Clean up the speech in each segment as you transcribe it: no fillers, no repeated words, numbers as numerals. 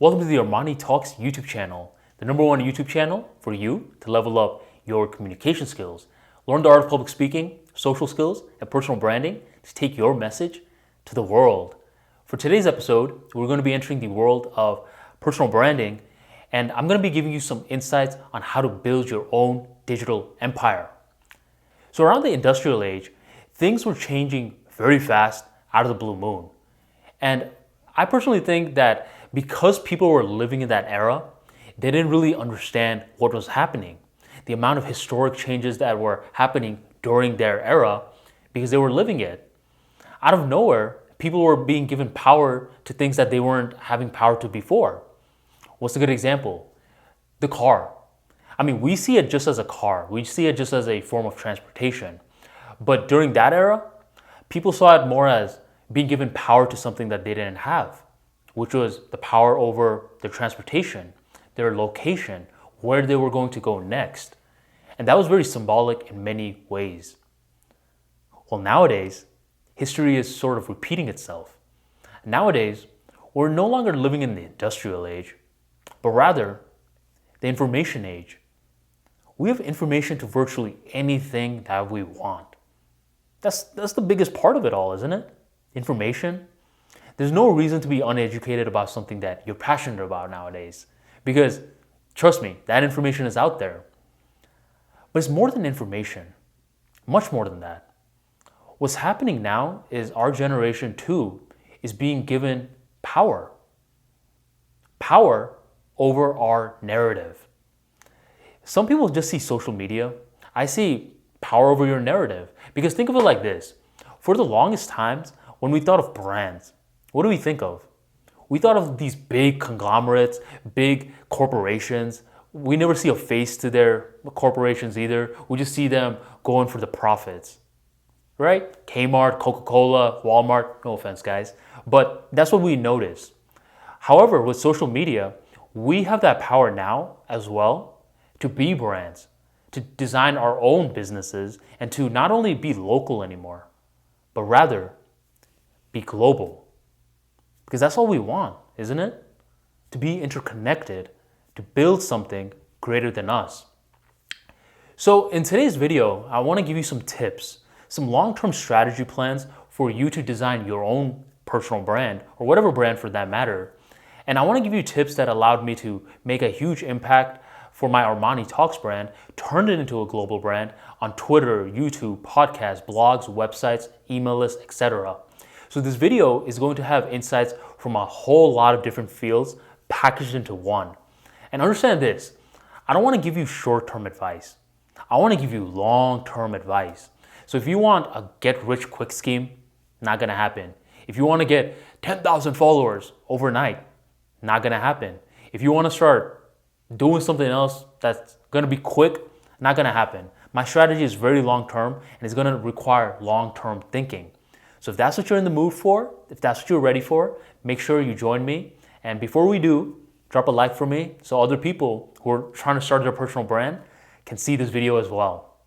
Welcome to the ArmaniTalks YouTube channel, the #1 YouTube channel for you to level up your communication skills, learn the art of public speaking, social skills, and personal branding to take your message to the world. For today's episode, we're going to be entering the world of personal branding, and I'm going to be giving you some insights on how to build your own digital empire. So around the industrial age, things were changing very fast out of the blue moon. And I personally think that because people were living in that era, they didn't really understand what was happening, the amount of historic changes that were happening during their era because they were living it. Out of nowhere, people were being given power to things that they weren't having power to before. What's a good example? The car. I mean, we see it just as a car. We see it just as a form of transportation. But during that era, people saw it more as being given power to something that they didn't have, which was the power over their transportation, their location, where they were going to go next. And that was very symbolic in many ways. Well, nowadays, history is sort of repeating itself. Nowadays, we're no longer living in the industrial age, but rather the information age. We have information to virtually anything that we want. That's the biggest part of it all, isn't it? Information. There's no reason to be uneducated about something that you're passionate about nowadays, because trust me, that information is out there. But it's more than information, much more than that. What's happening now is our generation too is being given power over our narrative. Some people just see social media. I see power over your narrative, because think of it like this. For the longest times, when we thought of brands, what do we think of? We thought of these big conglomerates, big corporations. We never see a face to their corporations either. We just see them going for the profits, right? Kmart, Coca-Cola, Walmart, no offense guys, but that's what we notice. However, with social media, we have that power now as well to be brands, to design our own businesses, and to not only be local anymore, but rather be global. Because that's all we want, isn't it? To be interconnected, to build something greater than us. So in today's video, I want to give you some tips, some long-term strategy plans for you to design your own personal brand, or whatever brand for that matter. And I want to give you tips that allowed me to make a huge impact for my ArmaniTalks brand, turned it into a global brand on Twitter, YouTube, podcasts, blogs, websites, email lists, etc. So this video is going to have insights from a whole lot of different fields packaged into one. And understand this, I don't want to give you short-term advice. I want to give you long-term advice. So if you want a get-rich-quick scheme, not going to happen. If you want to get 10,000 followers overnight, not going to happen. If you want to start doing something else that's going to be quick, not going to happen. My strategy is very long-term, and it's going to require long-term thinking. So if that's what you're in the mood for, if that's what you're ready for, make sure you join me. And before we do, drop a like for me so other people who are trying to start their personal brand can see this video as well.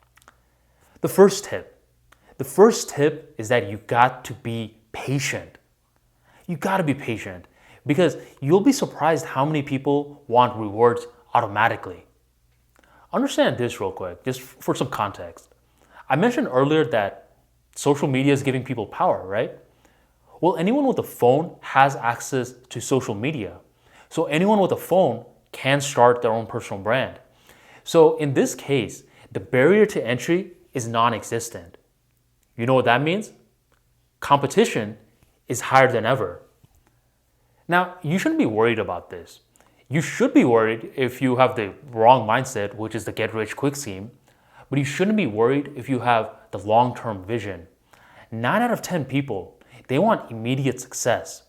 The first tip is that you got to be patient. You got to be patient, because you'll be surprised how many people want rewards automatically. Understand this real quick, just for some context. I mentioned earlier that social media is giving people power, right? Well, anyone with a phone has access to social media. So anyone with a phone can start their own personal brand. So in this case, the barrier to entry is non-existent. You know what that means? Competition is higher than ever. Now, you shouldn't be worried about this. You should be worried if you have the wrong mindset, which is the get-rich-quick scheme, but you shouldn't be worried if you have the long-term vision. 9 out of 10 people, they want immediate success.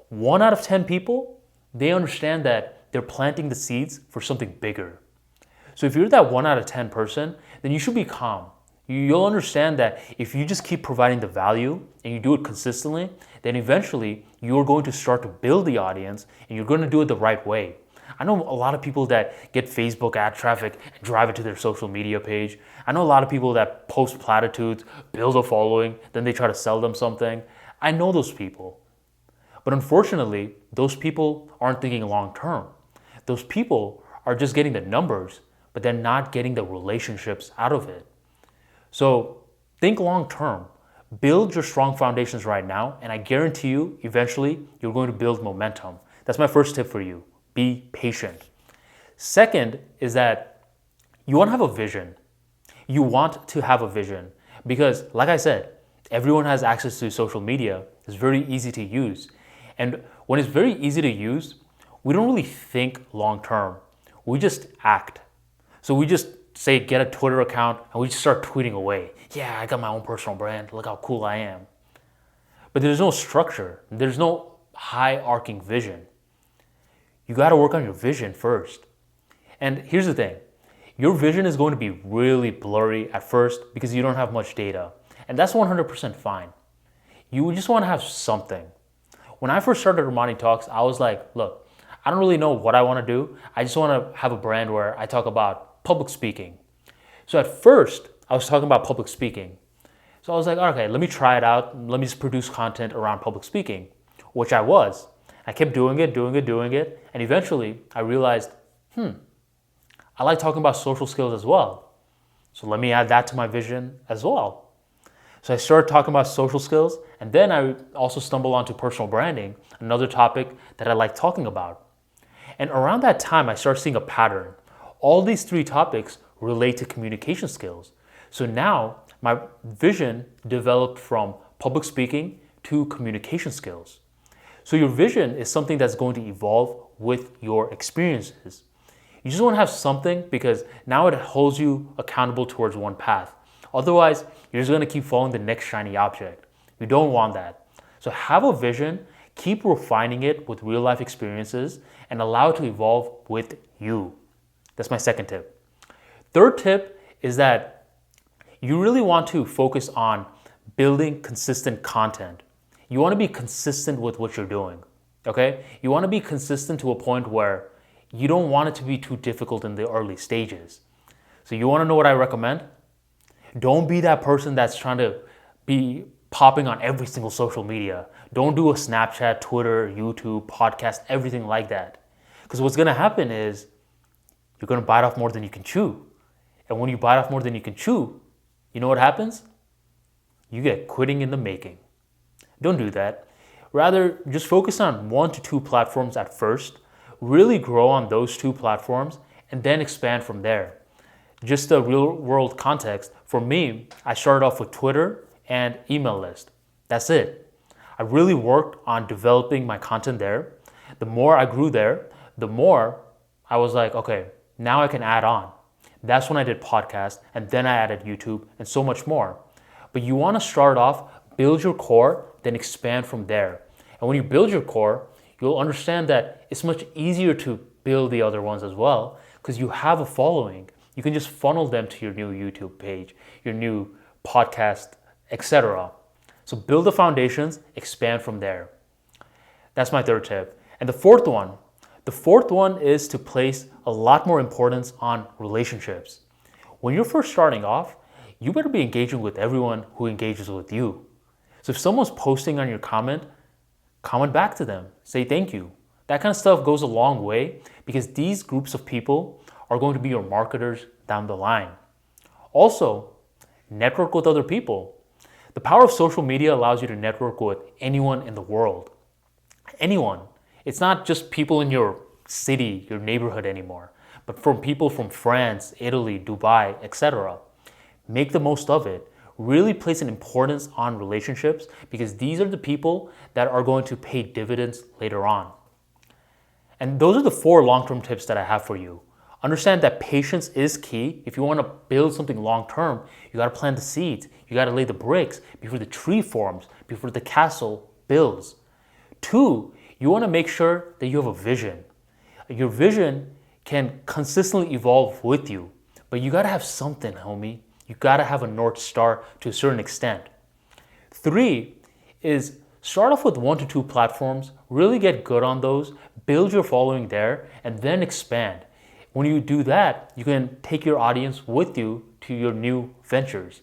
1 out of 10 people, they understand that they're planting the seeds for something bigger. So if you're that 1 out of 10 person, then you should be calm. You'll understand that if you just keep providing the value and you do it consistently, then eventually you're going to start to build the audience, and you're going to do it the right way. I know a lot of people that get Facebook ad traffic and drive it to their social media page. I know a lot of people that post platitudes, build a following, then they try to sell them something. I know those people. But unfortunately, those people aren't thinking long term. Those people are just getting the numbers, but they're not getting the relationships out of it. So think long term. Build your strong foundations right now, and I guarantee you, eventually, you're going to build momentum. That's my first tip for you. Be patient. Second is that you want to have a vision. You want to have a vision because, like I said, everyone has access to social media. It's very easy to use. And when it's very easy to use, we don't really think long term. We just act. So we just say, get a Twitter account, and we just start tweeting away. Yeah, I got my own personal brand. Look how cool I am. But there's no structure. There's no high-arcing vision. You got to work on your vision first. And here's the thing. Your vision is going to be really blurry at first because you don't have much data. And that's 100% fine. You just want to have something. When I first started ArmaniTalks, I was like, look, I don't really know what I want to do. I just want to have a brand where I talk about public speaking. So at first, I was talking about public speaking. So I was like, okay, let me try it out. Let me just produce content around public speaking, which I was. I kept doing it. And eventually I realized, I like talking about social skills as well. So let me add that to my vision as well. So I started talking about social skills, and then I also stumbled onto personal branding, another topic that I like talking about. And around that time, I started seeing a pattern. All these three topics relate to communication skills. So now my vision developed from public speaking to communication skills. So your vision is something that's going to evolve with your experiences. You just want to have something because now it holds you accountable towards one path. Otherwise, you're just going to keep following the next shiny object. You don't want that. So have a vision, keep refining it with real life experiences, and allow it to evolve with you. That's my second tip. Third tip is that you really want to focus on building consistent content. You want to be consistent with what you're doing, okay? You want to be consistent to a point where you don't want it to be too difficult in the early stages. So you want to know what I recommend? Don't be that person that's trying to be popping on every single social media. Don't do a Snapchat, Twitter, YouTube, podcast, everything like that. Because what's going to happen is you're going to bite off more than you can chew. And when you bite off more than you can chew, you know what happens? You get quitting in the making. Don't do that. Rather, just focus on 1 to 2 platforms at first, really grow on those 2 platforms, and then expand from there. Just a real world context, for me, I started off with Twitter and email list. That's it. I really worked on developing my content there. The more I grew there, the more I was like, okay, now I can add on. That's when I did podcasts, and then I added YouTube and so much more. But you want to start off, build your core, then expand from there. And when you build your core, you'll understand that it's much easier to build the other ones as well because you have a following. You can just funnel them to your new YouTube page, your new podcast, etc. So build the foundations, expand from there. That's my third tip. And the fourth one is to place a lot more importance on relationships. When you're first starting off, you better be engaging with everyone who engages with you. So if someone's posting on your comment back to them. Say thank you. That kind of stuff goes a long way because these groups of people are going to be your marketers down the line. Also, network with other people. The power of social media allows you to network with anyone in the world. Anyone. It's not just people in your city, your neighborhood anymore, but from people from France, Italy, Dubai, etc. Make the most of it. Really place an importance on relationships because these are the people that are going to pay dividends later on. And those are the 4 long-term tips that I have for you. Understand that patience is key. If you want to build something long-term, you got to plant the seeds. You got to lay the bricks before the tree forms, before the castle builds. 2, you want to make sure that you have a vision. Your vision can consistently evolve with you, but you got to have something, homie. You got to have a North Star to a certain extent. 3 is start off with 1 to 2 platforms, really get good on those, build your following there, and then expand. When you do that, you can take your audience with you to your new ventures.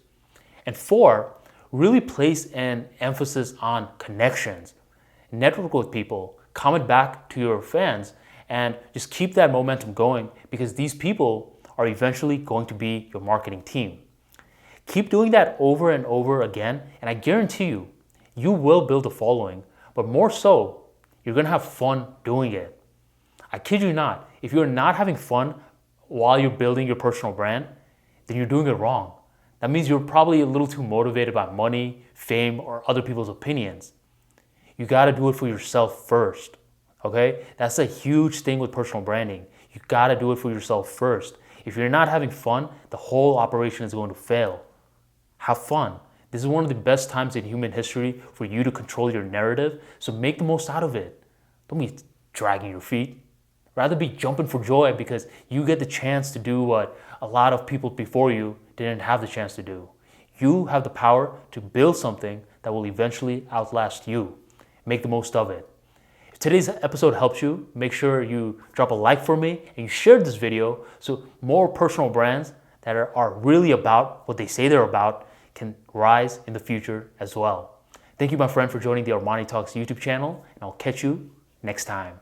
And 4, really place an emphasis on connections. network with people, comment back to your fans, and just keep that momentum going because these people are eventually going to be your marketing team. Keep doing that over and over again, and I guarantee you, you will build a following, but more so, you're gonna have fun doing it. I kid you not, if you're not having fun while you're building your personal brand, then you're doing it wrong. That means you're probably a little too motivated by money, fame, or other people's opinions. You gotta do it for yourself first, okay? That's a huge thing with personal branding. You gotta do it for yourself first. If you're not having fun, the whole operation is going to fail. Have fun. This is one of the best times in human history for you to control your narrative, so make the most out of it. Don't be dragging your feet. Rather be jumping for joy because you get the chance to do what a lot of people before you didn't have the chance to do. You have the power to build something that will eventually outlast you. Make the most of it. If today's episode helps you, make sure you drop a like for me and you share this video so more personal brands that are really about what they say they're about can rise in the future as well. Thank you, my friend, for joining the Armani Talks YouTube channel, and I'll catch you next time.